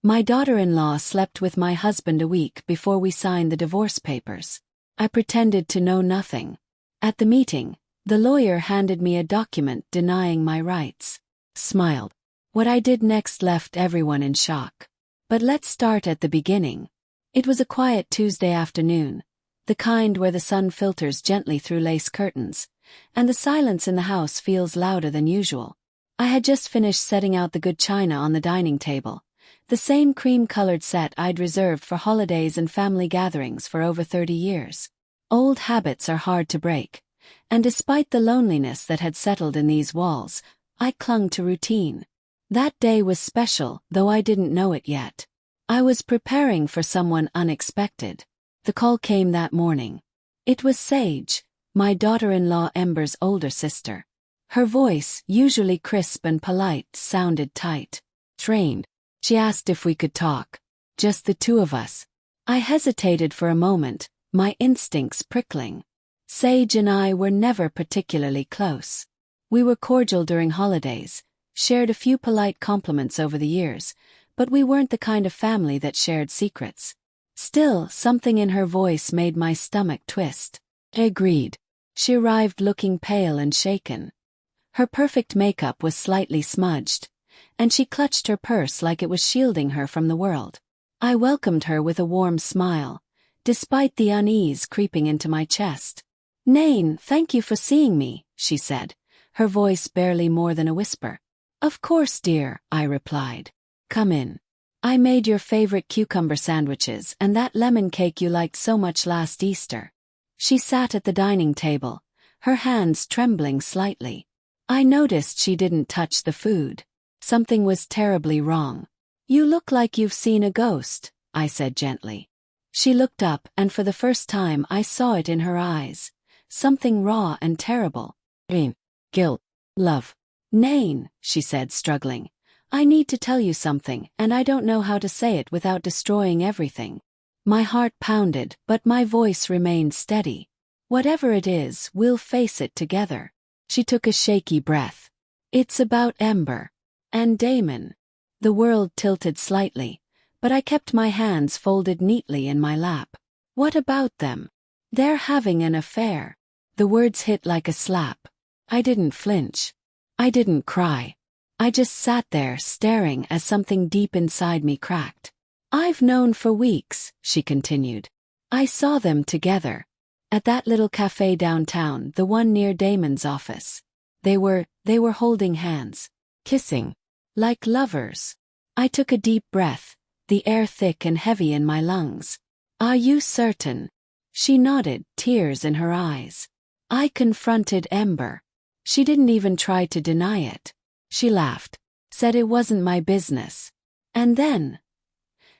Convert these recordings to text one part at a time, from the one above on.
My daughter-in-law slept with my husband a week before we signed the divorce papers. I pretended to know nothing. At the meeting, the lawyer handed me a document denying my rights. Smiled. What I did next left everyone in shock. But let's start at the beginning. It was a quiet Tuesday afternoon, the kind where the sun filters gently through lace curtains, and the silence in the house feels louder than usual. I had just finished setting out the good china on the dining table, the same cream-colored set I'd reserved for holidays and family gatherings for over 30 years. Old habits are hard to break, and despite the loneliness that had settled in these walls, I clung to routine. That day was special, though I didn't know it yet. I was preparing for someone unexpected. The call came that morning. It was Sage, my daughter-in-law Ember's older sister. Her voice, usually crisp and polite, sounded tight. Trained. She asked if we could talk. Just the two of us. I hesitated for a moment, my instincts prickling. Sage and I were never particularly close. We were cordial during holidays, shared a few polite compliments over the years, but we weren't the kind of family that shared secrets. Still, something in her voice made my stomach twist. I agreed. She arrived looking pale and shaken. Her perfect makeup was slightly smudged, and she clutched her purse like it was shielding her from the world. I welcomed her with a warm smile, despite the unease creeping into my chest. "Nain, thank you for seeing me," she said, her voice barely more than a whisper. "Of course, dear," I replied. "Come in. I made your favorite cucumber sandwiches and that lemon cake you liked so much last Easter." She sat at the dining table, her hands trembling slightly. I noticed she didn't touch the food. Something was terribly wrong. "You look like you've seen a ghost," I said gently. She looked up, and for the first time I saw it in her eyes. Something raw and terrible. "Pain, guilt, love." "Nain," she said, struggling. "I need to tell you something, and I don't know how to say it without destroying everything." My heart pounded, but my voice remained steady. "Whatever it is, we'll face it together." She took a shaky breath. "It's about Ember. And Damon." The world tilted slightly, but I kept my hands folded neatly in my lap. "What about them?" "They're having an affair." The words hit like a slap. I didn't flinch. I didn't cry. I just sat there staring as something deep inside me cracked. "I've known for weeks," she continued. "I saw them together. At that little cafe downtown, the one near Damon's office. They were holding hands. Kissing. Like lovers." I took a deep breath, the air thick and heavy in my lungs. "Are you certain?" She nodded, tears in her eyes. I confronted Ember. She didn't even try to deny it. She laughed, said it wasn't my business. And then...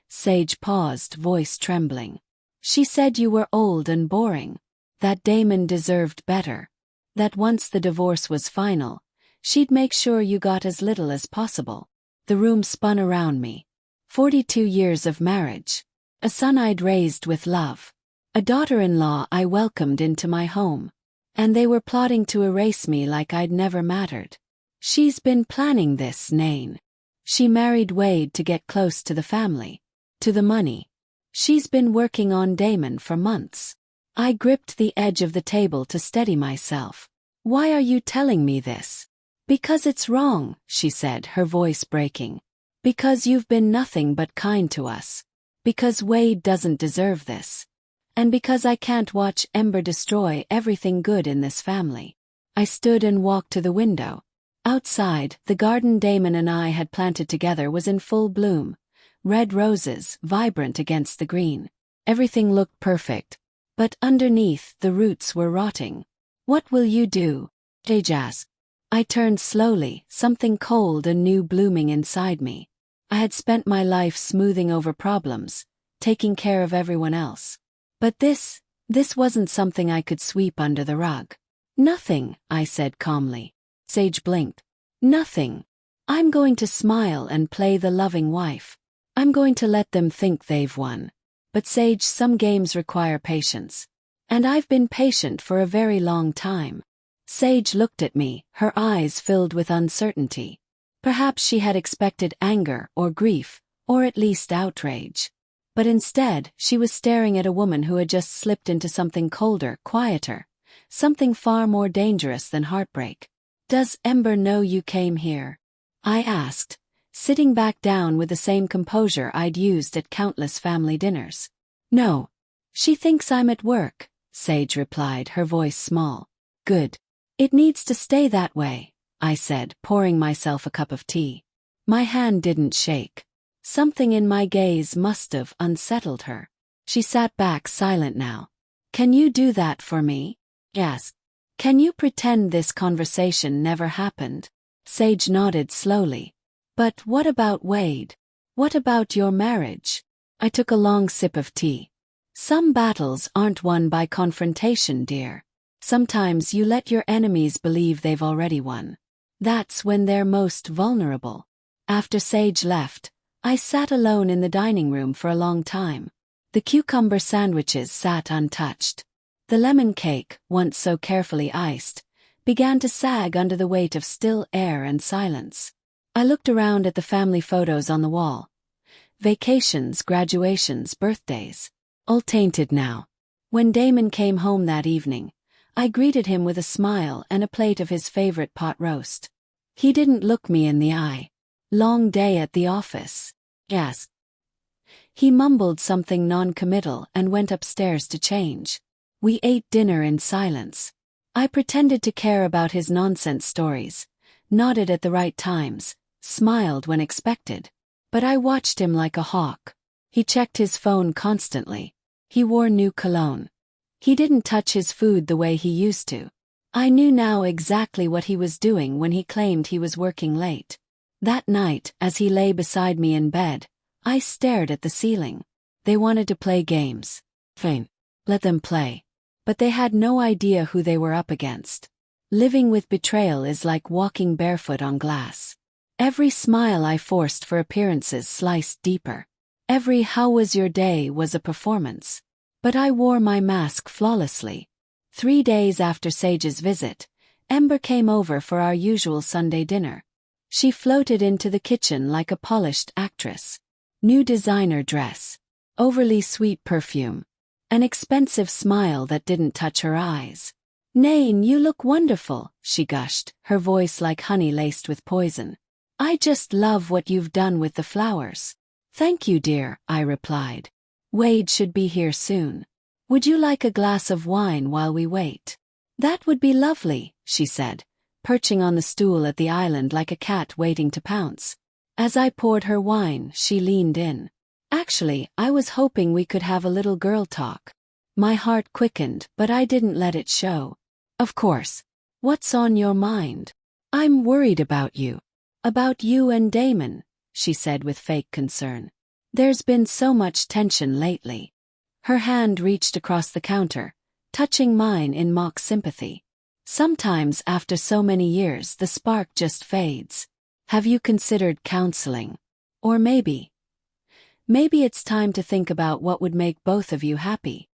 Sage paused, voice trembling. "She said you were old and boring. That Damon deserved better. That once the divorce was final, she'd make sure you got as little as possible." The room spun around me. 42 years of marriage. A son I'd raised with love. A daughter-in-law I welcomed into my home. And they were plotting to erase me like I'd never mattered. "She's been planning this, Nain. She married Wade to get close to the family. To the money. She's been working on Damon for months." I gripped the edge of the table to steady myself. "Why are you telling me this?" "Because it's wrong," she said, her voice breaking. "Because you've been nothing but kind to us. Because Wade doesn't deserve this. And because I can't watch Ember destroy everything good in this family." I stood and walked to the window. Outside, the garden Damon and I had planted together was in full bloom. Red roses, vibrant against the green. Everything looked perfect. But underneath, the roots were rotting. "What will you do?" Sage asked. I turned slowly, something cold and new blooming inside me. I had spent my life smoothing over problems, taking care of everyone else. But this wasn't something I could sweep under the rug. "Nothing," I said calmly. Sage blinked. "Nothing. I'm going to smile and play the loving wife. I'm going to let them think they've won. But Sage, some games require patience. And I've been patient for a very long time." Sage looked at me, her eyes filled with uncertainty. Perhaps she had expected anger or grief, or at least outrage. But instead, she was staring at a woman who had just slipped into something colder, quieter, something far more dangerous than heartbreak. "Does Ember know you came here?" I asked, sitting back down with the same composure I'd used at countless family dinners. "No. She thinks I'm at work," Sage replied, her voice small. "Good. It needs to stay that way," I said, pouring myself a cup of tea. My hand didn't shake. Something in my gaze must have unsettled her. She sat back silent now. "Can you do that for me?" "Yes." "Can you pretend this conversation never happened?" Sage nodded slowly. "But what about Wade? What about your marriage?" I took a long sip of tea. "Some battles aren't won by confrontation, dear. Sometimes you let your enemies believe they've already won. That's when they're most vulnerable." After Sage left, I sat alone in the dining room for a long time. The cucumber sandwiches sat untouched. The lemon cake, once so carefully iced, began to sag under the weight of still air and silence. I looked around at the family photos on the wall. Vacations, graduations, birthdays. All tainted now. When Damon came home that evening, I greeted him with a smile and a plate of his favorite pot roast. He didn't look me in the eye. "Long day at the office?" "Yes." He mumbled something non-committal and went upstairs to change. We ate dinner in silence. I pretended to care about his nonsense stories, nodded at the right times, smiled when expected. But I watched him like a hawk. He checked his phone constantly. He wore new cologne. He didn't touch his food the way he used to. I knew now exactly what he was doing when he claimed he was working late. That night, as he lay beside me in bed, I stared at the ceiling. They wanted to play games. Fine. Let them play. But they had no idea who they were up against. Living with betrayal is like walking barefoot on glass. Every smile I forced for appearances sliced deeper. Every "how was your day" was a performance. But I wore my mask flawlessly. 3 days after Sage's visit, Ember came over for our usual Sunday dinner. She floated into the kitchen like a polished actress. New designer dress. Overly sweet perfume. An expensive smile that didn't touch her eyes. "Nain, you look wonderful," she gushed, her voice like honey laced with poison. "I just love what you've done with the flowers." "Thank you, dear," I replied. "Wade should be here soon. Would you like a glass of wine while we wait?" "That would be lovely," she said, perching on the stool at the island like a cat waiting to pounce. As I poured her wine, she leaned in. "Actually, I was hoping we could have a little girl talk." My heart quickened, but I didn't let it show. "Of course. What's on your mind?" "I'm worried about you. About you and Damon," she said with fake concern. "There's been so much tension lately." Her hand reached across the counter, touching mine in mock sympathy. "Sometimes after so many years the spark just fades. Have you considered counseling? Or maybe it's time to think about what would make both of you happy."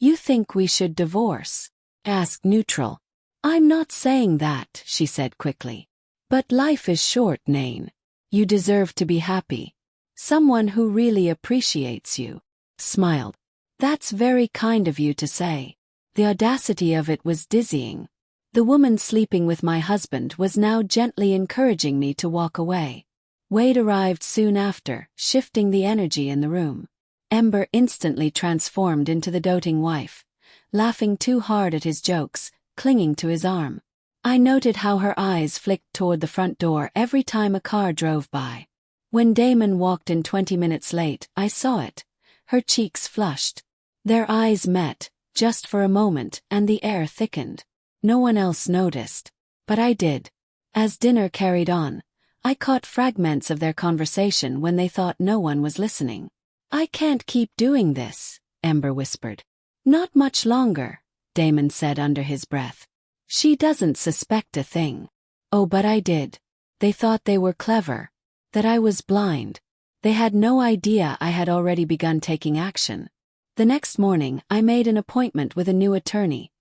"You think we should divorce?" asked neutral. "I'm not saying that," she said quickly. "But life is short, Nain. You deserve to be happy. Someone who really appreciates you." Smiled. "That's very kind of you to say." The audacity of it was dizzying. The woman sleeping with my husband was now gently encouraging me to walk away. Wade arrived soon after, shifting the energy in the room. Ember instantly transformed into the doting wife, laughing too hard at his jokes, clinging to his arm. I noted how her eyes flicked toward the front door every time a car drove by. When Damon walked in 20 minutes late, I saw it. Her cheeks flushed. Their eyes met, just for a moment, and the air thickened. No one else noticed. But I did. As dinner carried on, I caught fragments of their conversation when they thought no one was listening. "I can't keep doing this," Ember whispered. "Not much longer," Damon said under his breath. "She doesn't suspect a thing." Oh, but I did. They thought they were clever. That I was blind. They had no idea I had already begun taking action. The next morning, I made an appointment with a new attorney.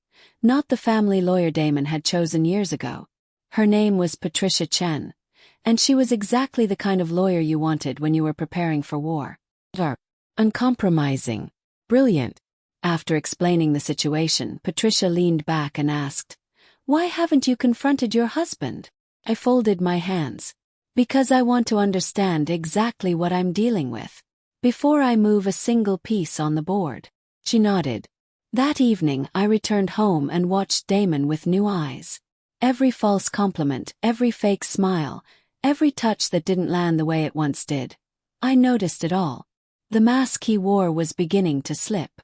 Not the family lawyer Damon had chosen years ago. Her name was Patricia Chen, And she was exactly the kind of lawyer you wanted when you were preparing for war. Uncompromising. Brilliant. After explaining the situation, Patricia leaned back and asked, "Why haven't you confronted your husband?" I folded my hands. "Because I want to understand exactly what I'm dealing with before I move a single piece on the board." She nodded. That evening I returned home and watched Damon with new eyes. Every false compliment, every fake smile, every touch that didn't land the way it once did. I noticed it all. The mask he wore was beginning to slip.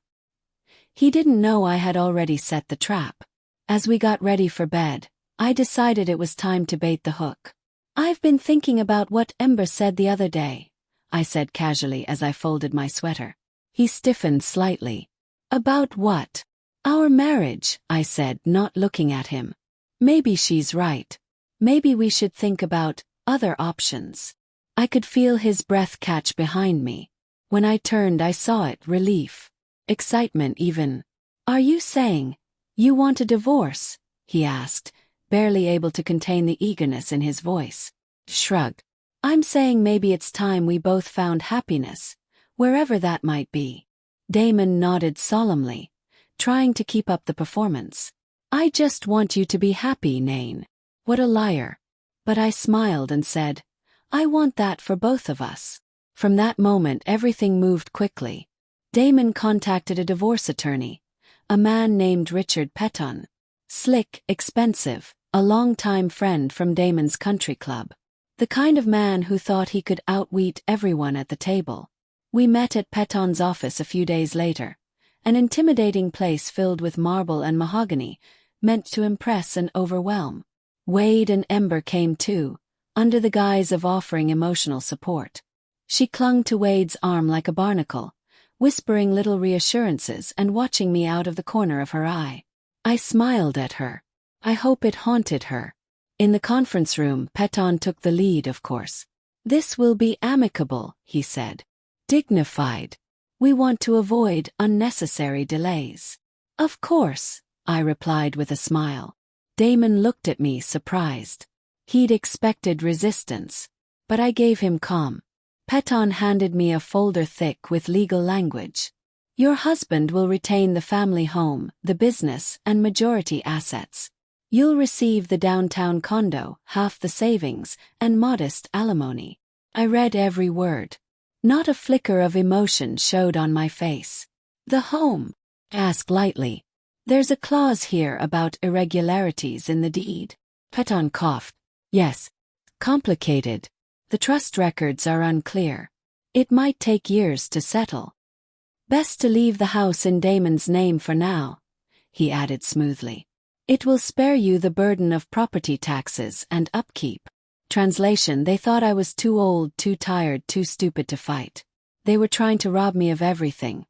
He didn't know I had already set the trap. As we got ready for bed, I decided it was time to bait the hook. "I've been thinking about what Ember said the other day," I said casually as I folded my sweater. He stiffened slightly. "About what?" "Our marriage," I said, not looking at him. "Maybe she's right. Maybe we should think about other options." I could feel his breath catch behind me. When I turned, I saw it, relief. Excitement even. "Are you saying you want a divorce?" he asked, barely able to contain the eagerness in his voice. Shrugged. "I'm saying maybe it's time we both found happiness, wherever that might be." Damon nodded solemnly, trying to keep up the performance. "I just want you to be happy, Nain." What a liar. But I smiled and said, "I want that for both of us." From that moment everything moved quickly. Damon contacted a divorce attorney, a man named Richard Petton. Slick, expensive, a longtime friend from Damon's country club. The kind of man who thought he could outwit everyone at the table. We met at Petton's office a few days later, an intimidating place filled with marble and mahogany, meant to impress and overwhelm. Wade and Ember came too, under the guise of offering emotional support. She clung to Wade's arm like a barnacle, whispering little reassurances and watching me out of the corner of her eye. I smiled at her. I hope it haunted her. In the conference room, Petton took the lead, of course. "This will be amicable," he said. "Dignified. We want to avoid unnecessary delays." "Of course," I replied with a smile. Damon looked at me, surprised. He'd expected resistance, but I gave him calm. Petton handed me a folder thick with legal language. "Your husband will retain the family home, the business, and majority assets. You'll receive the downtown condo, half the savings, and modest alimony." I read every word. Not a flicker of emotion showed on my face. "The home?" I asked lightly. "There's a clause here about irregularities in the deed." Petton coughed. "Yes. Complicated. The trust records are unclear. It might take years to settle. Best to leave the house in Damon's name for now," he added smoothly. "It will spare you the burden of property taxes and upkeep." Translation: they thought I was too old, too tired, too stupid to fight. They were trying to rob me of everything.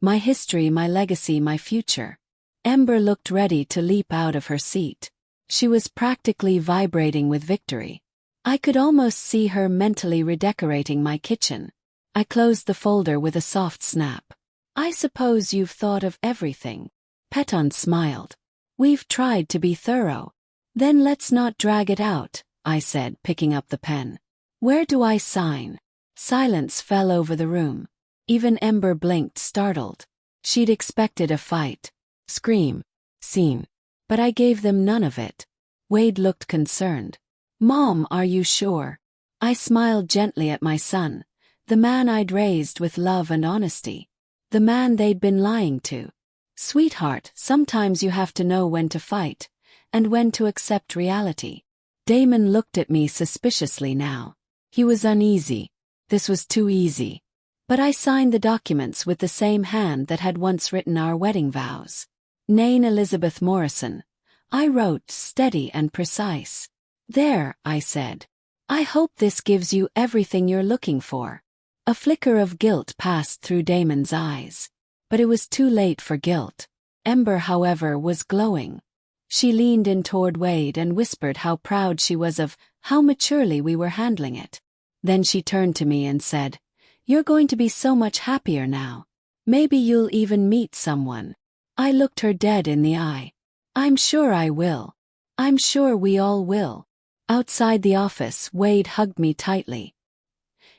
My history, my legacy, my future. Ember looked ready to leap out of her seat. She was practically vibrating with victory. I could almost see her mentally redecorating my kitchen. I closed the folder with a soft snap. "I suppose you've thought of everything." Petton smiled. "We've tried to be thorough." "Then let's not drag it out," I said, picking up the pen. "Where do I sign?" Silence fell over the room. Even Ember blinked, startled. She'd expected a fight. Scream. Scene. But I gave them none of it. Wade looked concerned. "Mom, are you sure?" I smiled gently at my son, the man I'd raised with love and honesty. The man they'd been lying to. "Sweetheart, sometimes you have to know when to fight, and when to accept reality." Damon looked at me suspiciously now. He was uneasy. This was too easy. But I signed the documents with the same hand that had once written our wedding vows. Nain Elizabeth Morrison. I wrote, steady and precise. "There," I said. "I hope this gives you everything you're looking for." A flicker of guilt passed through Damon's eyes. But it was too late for guilt. Ember, however, was glowing. She leaned in toward Wade and whispered how proud she was of how maturely we were handling it. Then she turned to me and said, "You're going to be so much happier now. Maybe you'll even meet someone." I looked her dead in the eye. "I'm sure I will. I'm sure we all will." Outside the office, Wade hugged me tightly.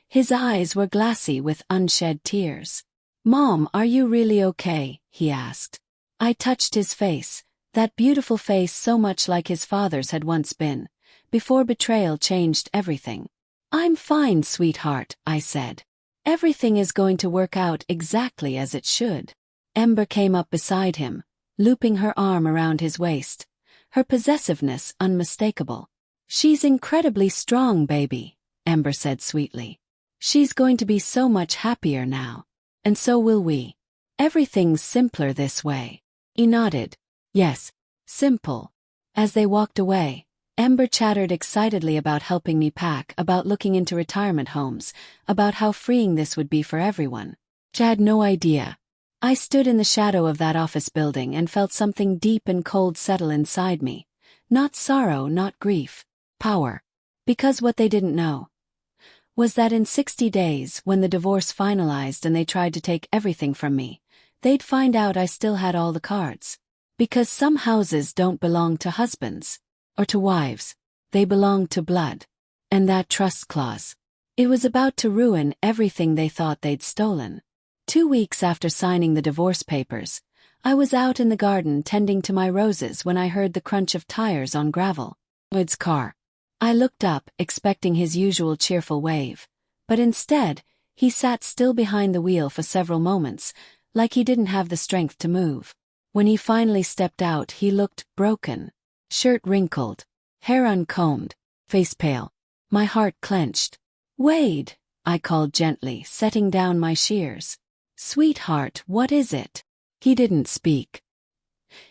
His eyes were glassy with unshed tears. "Mom, are you really okay?" he asked. I touched his face, that beautiful face so much like his father's had once been, before betrayal changed everything. "I'm fine, sweetheart," I said. "Everything is going to work out exactly as it should." Ember came up beside him, looping her arm around his waist, her possessiveness unmistakable. "She's incredibly strong, baby," Ember said sweetly. "She's going to be so much happier now. And so will we. Everything's simpler this way." He nodded. "Yes, simple." As they walked away, Ember chattered excitedly about helping me pack, about looking into retirement homes, about how freeing this would be for everyone. She had no idea. I stood in the shadow of that office building and felt something deep and cold settle inside me. Not sorrow, not grief. Power. Because what they didn't know was that in 60 days, when the divorce finalized and they tried to take everything from me, they'd find out I still had all the cards. Because some houses don't belong to husbands or to wives, they belong to blood. And that trust clause, it was about to ruin everything they thought they'd stolen. 2 weeks after signing the divorce papers, I was out in the garden tending to my roses when I heard the crunch of tires on gravel. Wade's car. I looked up, expecting his usual cheerful wave, but instead, he sat still behind the wheel for several moments, like he didn't have the strength to move. When he finally stepped out, he looked broken. Shirt wrinkled, hair uncombed, face pale. My heart clenched. "Wade," I called gently, setting down my shears. "Sweetheart, what is it?" He didn't speak.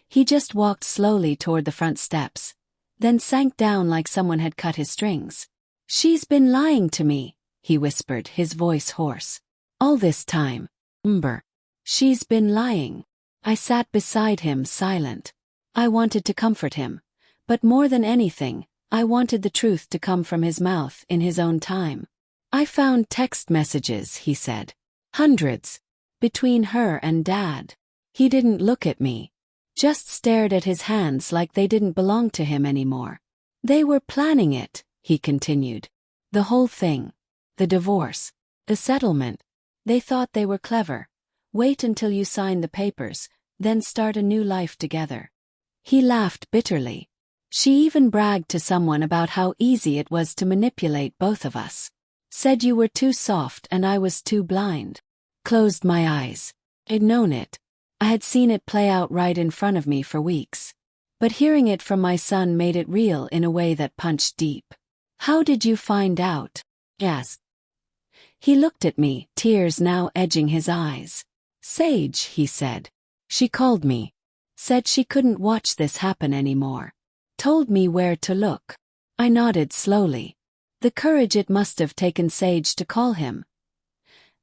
He just walked slowly toward the front steps, then sank down like someone had cut his strings. "She's been lying to me," he whispered, his voice hoarse. "All this time. Ember. She's been lying." I sat beside him, silent. I wanted to comfort him, but more than anything, I wanted the truth to come from his mouth in his own time. "I found text messages," he said. "Hundreds. Between her and Dad." He didn't look at me, just stared at his hands like they didn't belong to him anymore. "They were planning it," he continued. "The whole thing. The divorce. The settlement. They thought they were clever. Wait until you sign the papers, then start a new life together." He laughed bitterly. "She even bragged to someone about how easy it was to manipulate both of us. Said you were too soft and I was too blind." Closed my eyes. I'd known it. I had seen it play out right in front of me for weeks. But hearing it from my son made it real in a way that punched deep. "How did you find out?" I asked. He looked at me, tears now edging his eyes. "Sage," he said. "She called me. Said she couldn't watch this happen anymore. Told me where to look." I nodded slowly. The courage it must have taken Sage to call him.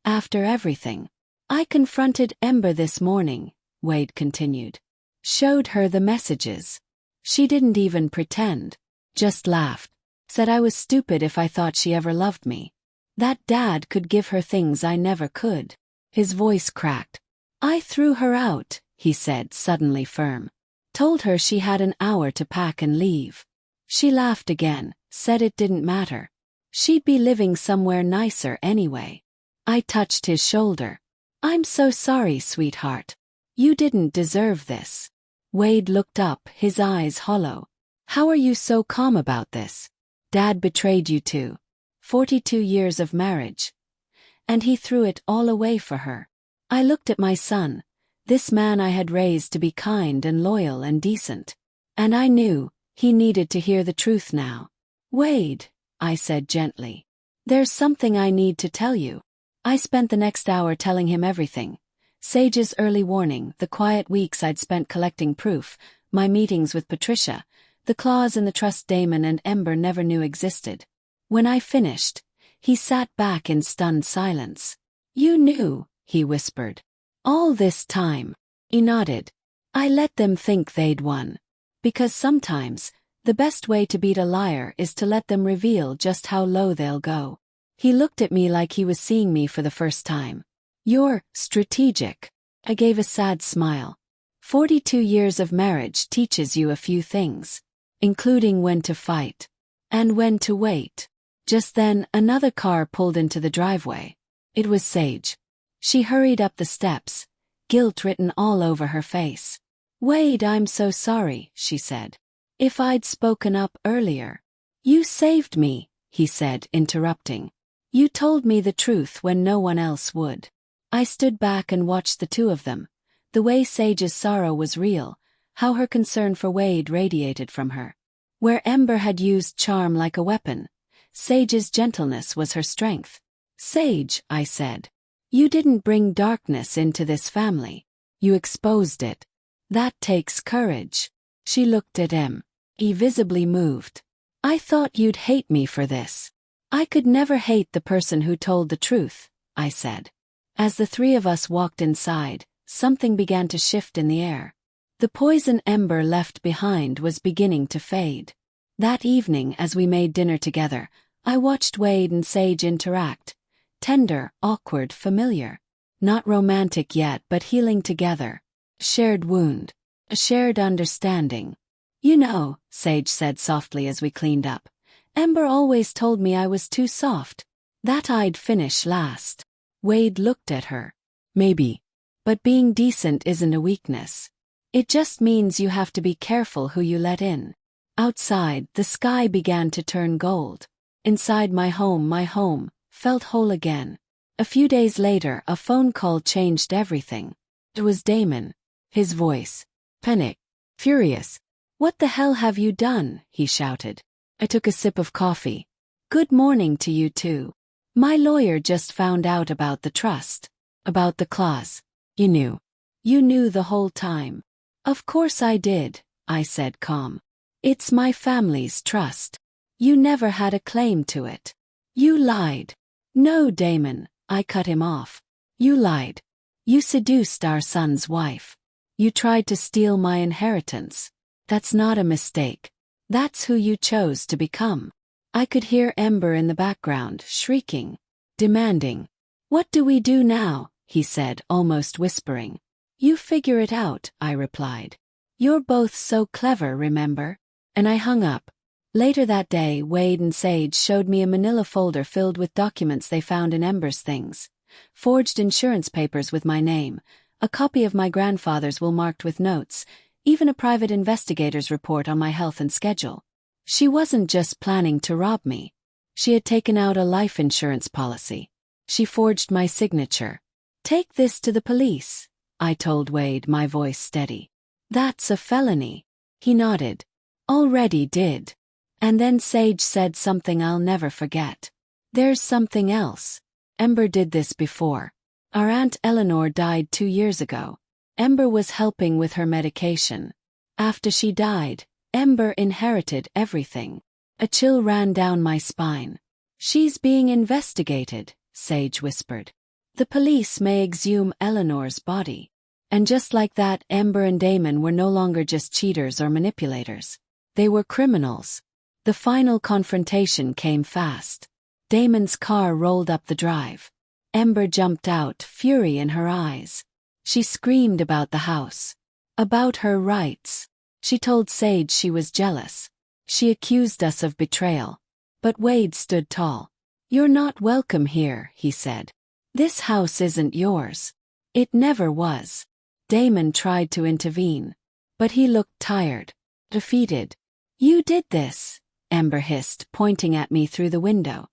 "After everything. I confronted Ember this morning," Wade continued. "Showed her the messages. She didn't even pretend. Just laughed. Said I was stupid if I thought she ever loved me. That Dad could give her things I never could." His voice cracked. "I threw her out," he said, suddenly firm. "Told her she had an hour to pack and leave. She laughed again, said it didn't matter. She'd be living somewhere nicer anyway." I touched his shoulder. "I'm so sorry, sweetheart. You didn't deserve this." Wade looked up, his eyes hollow. "How are you so calm about this? Dad betrayed you too. 42 years of marriage. And he threw it all away for her." I looked at my son, this man I had raised to be kind and loyal and decent. And I knew he needed to hear the truth now. "Wade," I said gently, "there's something I need to tell you." I spent the next hour telling him everything. Sage's early warning, the quiet weeks I'd spent collecting proof, my meetings with Patricia, the clause in the trust Damon and Ember never knew existed. When I finished, he sat back in stunned silence. "You knew," he whispered. "All this time." He nodded. "I let them think they'd won. Because sometimes, the best way to beat a liar is to let them reveal just how low they'll go." He looked at me like he was seeing me for the first time. "You're strategic." I gave a sad smile. 42 years of marriage teaches you a few things, including when to fight. and when to wait. Just then, another car pulled into the driveway. It was Sage. She hurried up the steps, guilt written all over her face. "Wade, I'm so sorry," she said. "If I'd spoken up earlier." "You saved me," he said, interrupting. "You told me the truth when no one else would." I stood back and watched the two of them. The way Sage's sorrow was real, how her concern for Wade radiated from her. Where Ember had used charm like a weapon, Sage's gentleness was her strength. "Sage," I said, "you didn't bring darkness into this family. You exposed it. That takes courage." She looked at him, visibly moved. "I thought you'd hate me for this." "I could never hate the person who told the truth," I said. As the three of us walked inside, something began to shift in the air. The poison Ember left behind was beginning to fade. That evening, as we made dinner together, I watched Wade and Sage interact. Tender, awkward, familiar. Not romantic yet, but healing together. Shared wound. A shared understanding. "You know," Sage said softly as we cleaned up, "Ember always told me I was too soft. That I'd finish last." Wade looked at her. "Maybe. But being decent isn't a weakness. It just means you have to be careful who you let in." Outside, the sky began to turn gold. Inside my home, felt whole again. A few days later, a phone call changed everything. It was Damon. His voice. Panic. Furious. "What the hell have you done?" he shouted. I took a sip of coffee. "Good morning to you too. My lawyer just found out about the trust. About the clause. You knew. You knew the whole time." "Of course I did," I said calm. "It's my family's trust. You never had a claim to it. You lied." "No, Damon," I cut him off. "You lied. You seduced our son's wife. You tried to steal my inheritance. That's not a mistake. That's who you chose to become." I could hear Ember in the background, shrieking, demanding. "What do we do now?" he said, almost whispering. "You figure it out," I replied. "You're both so clever, remember?" And I hung up. Later that day, Wade and Sage showed me a manila folder filled with documents they found in Ember's things. Forged insurance papers with my name, a copy of my grandfather's will marked with notes, even a private investigator's report on my health and schedule. She wasn't just planning to rob me. She had taken out a life insurance policy. She forged my signature. "Take this to the police," I told Wade, my voice steady. "That's a felony." He nodded. "Already did." And then Sage said something I'll never forget. "There's something else. Ember did this before. Our Aunt Eleanor died 2 years ago. Ember was helping with her medication. After she died, Ember inherited everything." A chill ran down my spine. "She's being investigated," Sage whispered. "The police may exhume Eleanor's body." And just like that, Ember and Damon were no longer just cheaters or manipulators. They were criminals. The final confrontation came fast. Damon's car rolled up the drive. Ember jumped out, fury in her eyes. She screamed about the house. About her rights. She told Sage she was jealous. She accused us of betrayal. But Wade stood tall. "You're not welcome here," he said. "This house isn't yours. It never was." Damon tried to intervene. But he looked tired. Defeated. "You did this," Ember hissed, pointing at me through the window.